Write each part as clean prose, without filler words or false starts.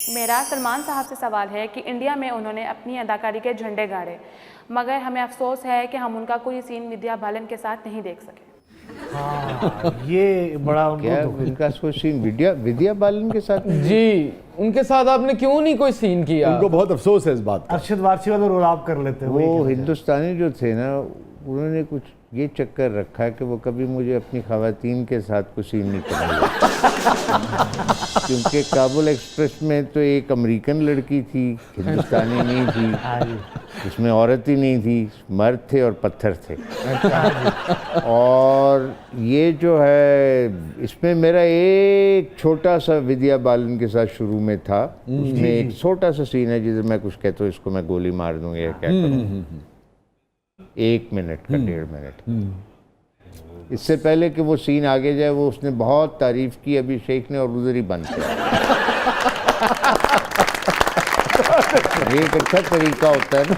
मेरा सलमान साहब से सवाल है कि इंडिया में उन्होंने अपनी अदाकारी के झंडे गाड़े, मगर हमें अफसोस है कि हम उनका कोई सीन विद्या बालन के साथ नहीं देख सके। हाँ, ये बड़ा क्या उनका कोई सीन विद्या बालन के साथ? जी, उनके साथ आपने क्यों नहीं कोई सीन किया? उनको बहुत अफसोस है इस बात का। अरशद वारसी वाला रोल आप कर लेते हैं। वो हिंदुस्तानी जो थे ना, उन्होंने कुछ ये चक्कर रखा है कि वो कभी मुझे अपनी खवातीन के साथ कुछ सीन नहीं कराया। क्योंकि काबुल एक्सप्रेस में तो एक अमेरिकन लड़की थी, हिंदुस्तानी नहीं थी, इसमें औरत ही नहीं थी, मर्द थे और पत्थर थे। और ये जो है, इसमें मेरा एक छोटा सा विद्या बालन के साथ शुरू में था, उसमें एक छोटा सा सीन है जिसे मैं कुछ कहता हूँ, इसको मैं गोली मार दूंगी या क्या करूँ, 1 मिनट का 1.5 मिनट। इससे पहले कि वो सीन आगे जाए, वो उसने बहुत तारीफ की अभिषेक ने, और उधर ही बंद किया। ये एक अच्छा तरीका होता है ना।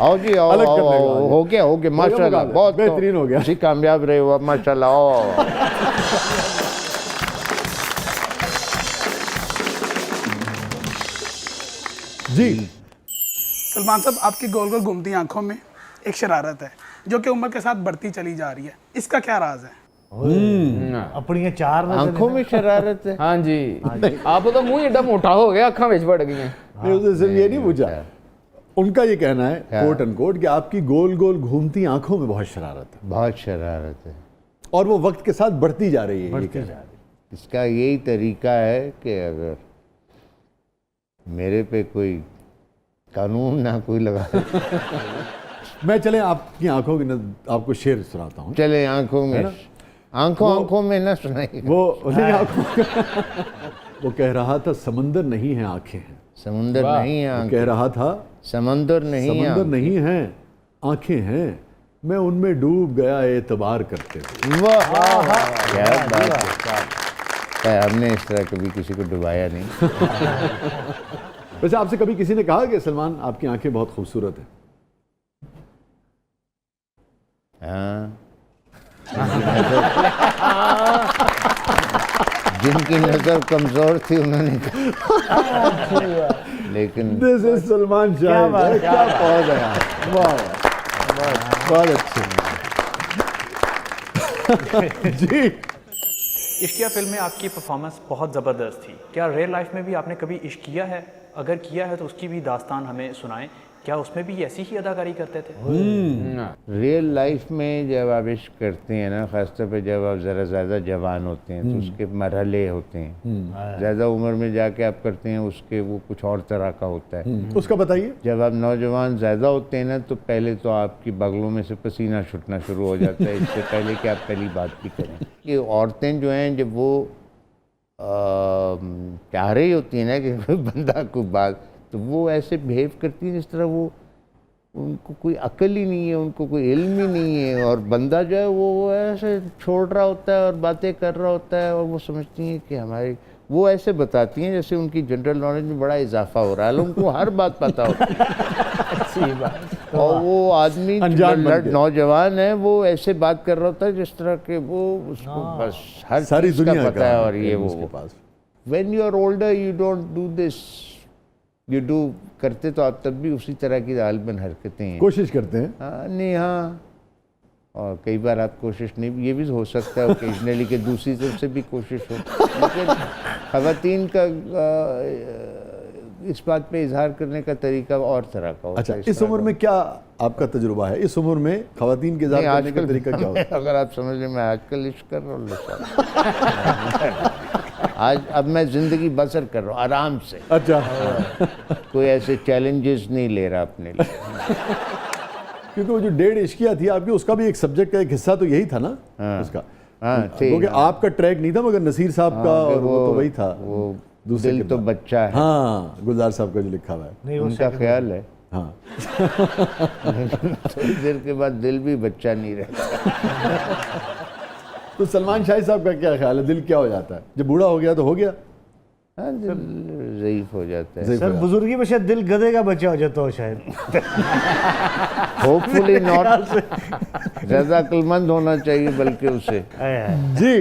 आओ जी, आओ, आओ, आओ, हो गया माशाल्लाह, बहुत बेहतरीन हो गया। जी, कामयाब रहे हो माशाल्लाह। आओ। जी सलमान साहब, आपकी गोल गोल घूमती आंखों में एक शरारत है जो कि उम्र के साथ बढ़ती चली जा रही है, इसका क्या राज है? अपनी ये 4 आंखों में शरारत है। हाँ जी, आप तो मुंह एडा मोटा हो गया, अखा विच बढ़ गई हैं। नहीं, उसने सिर्फ ये नहीं पूछा, उनका ये कहना है कोट अनकोट कि आपकी गोल गोल घूमती आंखों में बहुत शरारत है। बहुत शरारत है, और वो वक्त के साथ बढ़ती जा रही है। इसका यही तरीका है कि अगर मेरे पे कोई कानून ना कोई लगा। मैं चले आपकी आंखों की आपको शेर सुनाता हूँ। चले आंखों में, आंखों में ना सुनाई। वो नहीं, आंखों वो कह रहा था समंदर नहीं है आंखें हैं। समुंदर नहीं है आंखें। कह रहा था समंदर नहीं है, समंदर नहीं है आंखें हैं, मैं उनमें डूब गया एतबार करते हुए। वाह, क्या बात है। हमने इस तरह कभी किसी को डुबाया नहीं। वैसे आपसे कभी किसी ने कहा कि सलमान आपकी आंखें बहुत खूबसूरत हैं? हाँ, जिनकी नजर कमजोर थी उन्होंने कहा। लेकिन दिस इज सलमान शाह। क्या पौध है यार, वाह बहुत अच्छे। जी, इश्किया फिल्म में आपकी परफॉर्मेंस बहुत ज़बरदस्त थी। क्या रियल लाइफ में भी आपने कभी इश्क किया है? अगर किया है तो उसकी भी दास्तान हमें सुनाएं। क्या उसमें भी ऐसी ही अदाकारी करते थे? रियल लाइफ में जब आप इश्क करते हैं ना, खासतौर पे जब आप ज़रा ज़्यादा जवान होते हैं तो उसके मरहले होते हैं। ज़्यादा उम्र में जाके आप करते हैं उसके, वो कुछ और तरह का होता है। उसका बताइए। जब आप नौजवान ज़्यादा होते हैं ना, तो पहले तो आपकी बगलों में से पसीना छूटना शुरू हो जाता है, इससे पहले कि आप पहली बात भी करें। ये औरतें जो हैं, जब वो चाह रही होती हैं ना कि बंदा को बात, तो वो ऐसे बिहेव करती है जिस तरह वो, उनको कोई अकल ही नहीं है, उनको कोई इल्म ही नहीं है, और बंदा जो है वो ऐसे छोड़ रहा होता है और बातें कर रहा होता है, और वो समझती हैं कि हमारी, वो ऐसे बताती हैं जैसे उनकी जनरल नॉलेज में बड़ा इजाफा हो रहा है, उनको हर बात पता होती है। और वो आदमी नौजवान है, वो ऐसे बात कर रहा होता है जिस तरह के वो, उसको बस हर सारी चीज़ का दुनिया पता है। और ये उसके वो पास, when you are older you don't do this, you do, करते तो आप तब भी उसी तरह की गालिबन हरकतें हैं, कोशिश करते हैं। हाँ, नहीं, हाँ, और कई बार आप कोशिश नहीं, ये भी हो सकता है ओकेजनली कि दूसरी तरफ से भी कोशिश हो, लेकिन खवातीन का इस बात पे इजहार करने का तरीका और तरह का होता है। अच्छा, इस उम्र में क्या आपका तजुर्बा है? इस उम्र में खवातीन के इजहार करने का तरीका क्या होता है? अगर आप समझ लें, मैं आजकल इश्क कर रहा हूँ, आज अब मैं जिंदगी बसर कर रहा हूँ आराम से। अच्छा, कोई ऐसे चैलेंजेस नहीं ले रहा अपने लिए। क्योंकि वो जो 1.5 इश्किया थी आपकी, उसका भी एक सब्जेक्ट का एक हिस्सा तो यही था ना। हाँ, उसका, हाँ, क्योंकि आपका ट्रैक नहीं था, मगर नसीर साहब का, और वो तो वही था, वो दूसरे दिल तो बच्चा है। हाँ, गुलजार साहब का जो लिखा हुआ है, उनका ख्याल है। हाँ। थोड़ी देर के बाद दिल भी बच्चा नहीं रहता। तो सलमान शाही साहब का क्या ख्याल है? दिल क्या हो जाता है जब बूढ़ा हो गया? तो हो गया, हाँ, दिल ज़ईफ हो जाता है। सर, बुजुर्गी में शायद दिल गधे का बच्चा हो जाता हो शायद। होपफुली नॉट, ज़्यादा अक्लमंद होना चाहिए बल्कि उसे। जी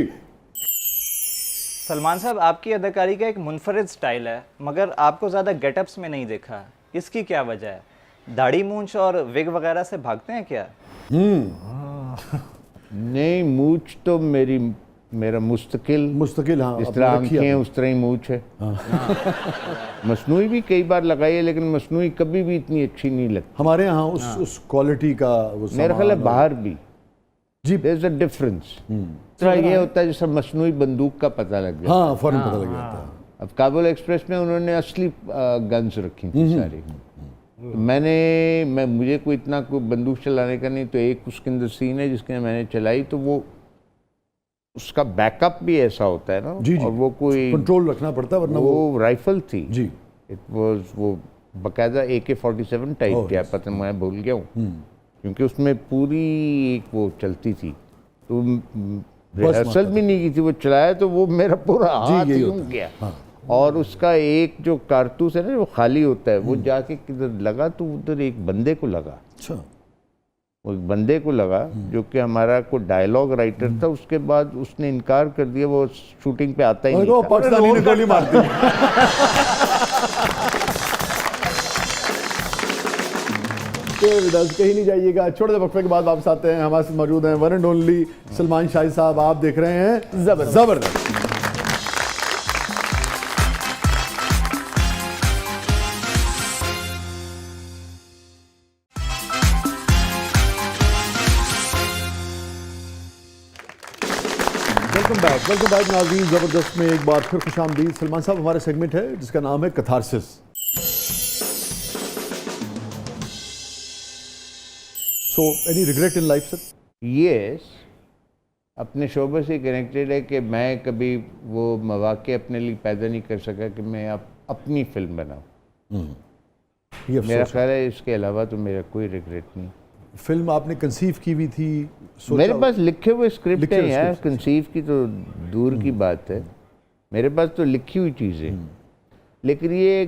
सलमान साहब, आपकी अदाकारी का एक मुनफरिद स्टाइल है, मगर आपको ज़्यादा गेटअप्स में नहीं देखा। इसकी क्या वजह है? दाढ़ी मूंछ और विग वगैरह से भागते हैं क्या? नहीं, मूछ तो मेरा मुस्तकिल हाँ, जिस अपने तरह रखी आंखें हैं आपने। उस तरह ही मूछ है। मसनूई भी कई बार लगाई है, लेकिन मसनूई कभी भी इतनी अच्छी नहीं लगती। हमारे यहाँ उस क्वालिटी का वो मेरा ख्याल है सामान बाहर भी जी। There is a difference. तो ये होता है जैसे मसनूई बंदूक का पता लग गया। हाँ, फौरन पता लग जाता है। अब काबुल एक्सप्रेस में उन्होंने असली गन्स रखी थी सारी। तो मुझे कोई इतना कोई बंदूक चलाने का नहीं, तो एक उसके अंदर सीन है जिसके मैंने चलाई, तो वो उसका बैकअप भी ऐसा होता है ना। जी, जी। और वो कोई कंट्रोल रखना पड़ता है, वरना वो राइफल थी जी। इट वाज वो बकायदा AK-47 टाइप क्या पता मैं भूल गया हूँ, क्योंकि उसमें पूरी एक वो चलती थी। तो रिहर्सल भी नहीं की थी, वो चलाया तो वो मेरा पूरा हाथ यही यूं होता है। गया। हाँ। और उसका एक जो कारतूस है ना, वो खाली होता है, वो जाके किधर लगा, तो उधर एक बंदे को लगा। अच्छा, वो एक बंदे को लगा जो कि हमारा कोई डायलॉग राइटर था। उसके बाद उसने इनकार कर दिया, वो शूटिंग पे आता ही नहीं था। पाकिस्तानी ने गोली मार दी। तो विदास कहीं नहीं जाइएगा, छोटे से वक्फे के बाद वापस आते हैं। हमारे साथ मौजूद हैं वन एंड ओनली सलमान शाही साहब। आप देख रहे हैं जबरदस्त। वेलकम बैक नाज़रीन। ज़बरदस्त में एक बार फिर खुशामदीद। सलमान साहब, हमारा सेगमेंट है जिसका नाम है catharsis. So any regret in life sir? Yes, अपने शोबे से कनेक्टेड है कि मैं कभी वो मौके अपने लिए पैदा नहीं कर सका कि मैं अपनी फिल्म बनाऊं। ये मेरा अफसोस है। ख्याल है इसके अलावा तो मेरा कोई रिग्रेट नहीं। फिल्म आपने कंसीव की हुई थी? सोचा- मेरे पास लिखे हुए स्क्रिप्ट लिखे हैं हुए यार, scripts। कंसीव की तो दूर की बात है। मेरे पास तो लिखी हुई चीज़ें। लेकिन ये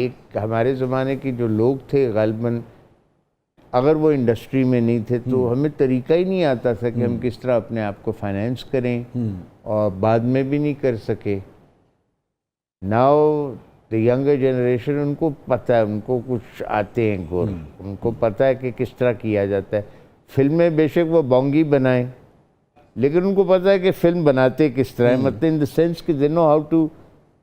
एक हमारे ज़माने के जो लोग थे गालिबन, अगर वो इंडस्ट्री में नहीं थे तो हमें तरीका ही नहीं आता था कि हम किस तरह अपने आप को फाइनेंस करें, और बाद में भी नहीं कर सके। नाउ द यंगर जनरेशन, उनको पता है, उनको कुछ आते हैं गुर, उनको पता है कि किस तरह किया जाता है। फिल्में बेशक वो बोंगी बनाएं, लेकिन उनको पता है कि फिल्म बनाते किस तरह है, मतलब इन द सेंस कि they know how to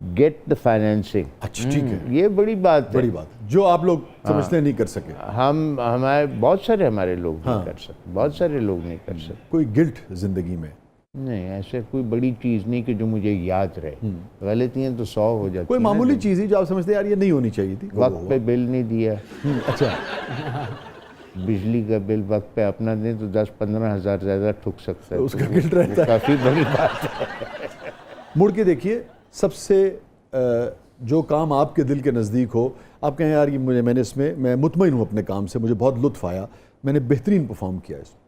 get the financing. अच्छा, ठीक है, ये बड़ी बात है। बड़ी बात है, जो आप लोग समझते नहीं कर सके। हमारे बहुत सारे लोग नहीं कर सकते, बहुत सारे लोग नहीं कर सकते। कोई गिल्ट जिंदगी में? नहीं, ऐसे कोई बड़ी चीज़ नहीं कि जो मुझे याद रहे। गलतियाँ तो 100 हो जाती कोई हैं ना, मामूली चीज़ ही जो आप समझते हैं यार ये नहीं होनी चाहिए थी? वक्त पे बिल नहीं दिया, अच्छा, बिजली का बिल वक्त पे अपना दें तो 10-15 हज़ार ज़्यादा ठुक सकता है। उसका तो गिल्ट रहता है। काफ़ी बड़ी बात है। मुड़ के देखिए, सबसे जो काम आपके दिल के नज़दीक हो, आप कहें यार ये मैंने इसमें मैं मुतमईन हूँ अपने काम से, मुझे बहुत लुत्फ़ आया, मैंने बेहतरीन परफॉर्म किया इसमें।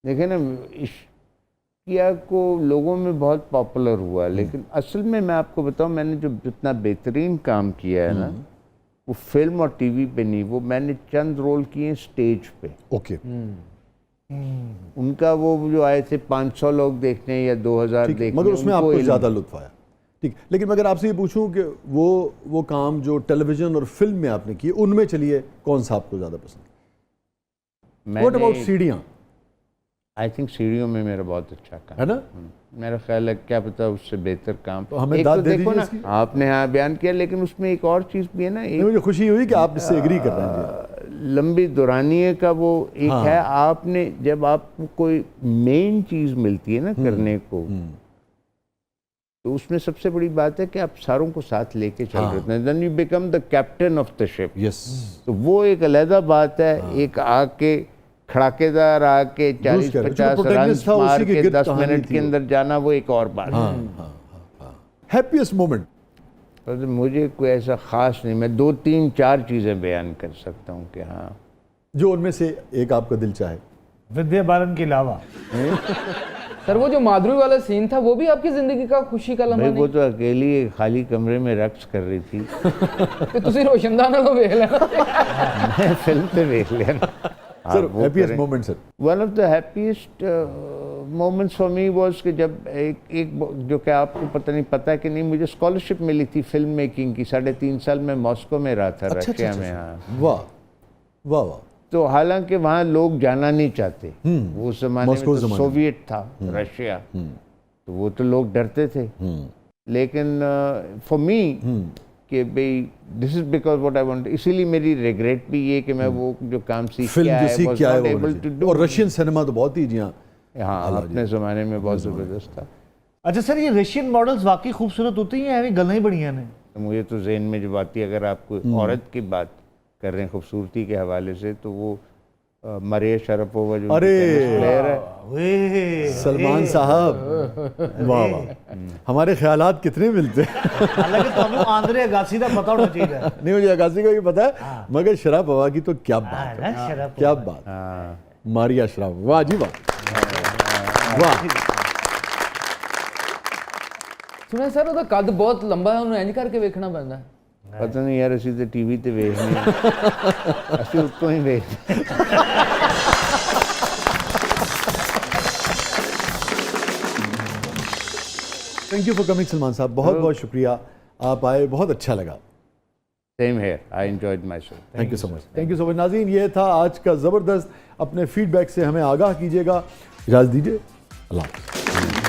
देखिए ना, इश्किया को लोगों में बहुत पॉपुलर हुआ, लेकिन असल में मैं आपको बताऊं, मैंने जो जितना बेहतरीन काम किया है ना, वो फिल्म और टीवी पे नहीं, वो मैंने चंद रोल किए स्टेज पे। ओके, उनका वो जो आए थे 500 लोग देखने या 2000 ठीक है, देखने, मगर उसमें उनको आपको इल्म- ज़्यादा लुत्फ़ आया। ठीक, लेकिन अगर आपसे ये पूछूं कि वो काम जो टेलीविज़न और फिल्म में आपने किए, उनमें चलिए कौन सा आपको ज़्यादा पसंद? व्हाट अबाउट सीढ़ियाँ? आई थिंक सीढ़ियों में मेरा बहुत अच्छा काम है ना? मेरा ख्याल है, क्या पता उससे बेहतर काम। तो हमें एक दाद तो दे देखो दीजिए ना, इसकी। आपने यहाँ बयान किया, लेकिन उसमें एक और चीज़ भी है ना, नहीं, एक मुझे खुशी हुई कि आप इससे एग्री कर रहे हैं। लंबी दुरानिए का वो एक हाँ। है। आपने जब आपको कोई मेन चीज़ मिलती है ना करने को, तो उसमें सबसे बड़ी बात है कि आप सारों को साथ लेके चल रहे हैं, then you become the captain of the ship. Yes, तो वो एक अलग बात है। एक आके खड़ाकेदार आके कह 40-50 रहे, जो रन protagonist था, मार उसी की के गिरफ्त 10 कहानी मिनट थी के वो। अंदर जाना, वो एक और बात है। Happiest moment? पर मुझे कोई ऐसा खास नहीं, मैं 2-3-4 चीज़ें बयान कर सकता हूँ कि हाँ, जो उनमें से एक आपका दिल चाहे। विद्या बालन के अलावा सर, वो जो माधुरी वाला सीन था, वो भी आपकी जिंदगी का खुशी का लम्हा भाई वो नहीं? तो अकेली एक खाली कमरे में रक्स कर रही थी। तो तुसी रोशनदान को वेख लेना। मैं फिल्म पे देख लेना। Sir, happiest moment sir? One of the happiest moments for me was कि जब एक जो कि आपको पता नहीं पता है कि नहीं, मुझे स्कॉलरशिप मिली थी फिल्म मेकिंग की। 3.5 साल मैं मॉस्को में रहा था, रशिया में। हाँ, वाह वाह वाह। तो हालांकि वहाँ लोग जाना नहीं चाहते, वो उस जमाने में मॉस्को तो ज़माने में। सोवियत था रशिया, तो वो तो लोग डरते थे। लेकिन फॉर मी कि भाई this is because what I want, इसीलिए मेरी रिग्रेट भी ये कि मैं वो जो काम सीख के फिल्म जो आया सीख was के आया not वो able होना to चाहिए। do। और रशियन सिनेमा तो बहुत ही जी हाँ। हाँ, अपने ज़माने में बहुत ज़बरदस्त था। अच्छा सर, ये रशियन मॉडल्स वाकई खूबसूरत होती हैं या गल ही बढ़िया ने? तो मुझे तो जहन में जो आती है, अगर आप कोई औरत की बात कर रहे हैं खूबसूरती के हवाले से, तो वो मरिया शरापोवा जो अरे प्लेयर है, वे सलमान साहब, वाह वाह। हमारे ख्यालात कितने मिलते हैं। हालांकि ਤੁਹਾਨੂੰ आंद्रे अगासी ਦਾ पता होना चाहिए। नहीं, मुझे अगासी का भी पता है, मगर शरापोवा की तो क्या बात है, शराब क्या बात। हाँ, मारिया शराफ, वाह जी वाह वाह। सुने सर ਉਹਦਾ ਕੱਦ ਬਹੁਤ ਲੰਬਾ ਹੈ, ਉਹਨੂੰ ਇੰਜ ਕਰਕੇ ਵੇਖਣਾ ਪੈਂਦਾ। पता नहीं यार, असी तो टीवी ते वेखने असी उत्तों ही वेखते। Thank you for coming Salman साहब, बहुत बहुत शुक्रिया, आप आए, बहुत अच्छा लगा। Same here, I enjoyed my show. Thank you so much, thank you so much. नाज़रीन, ये था आज का ज़बरदस्त। अपने फीडबैक से हमें आगाह कीजिएगा। इजाज़त दीजिए, अल्लाह हाफ़िज़।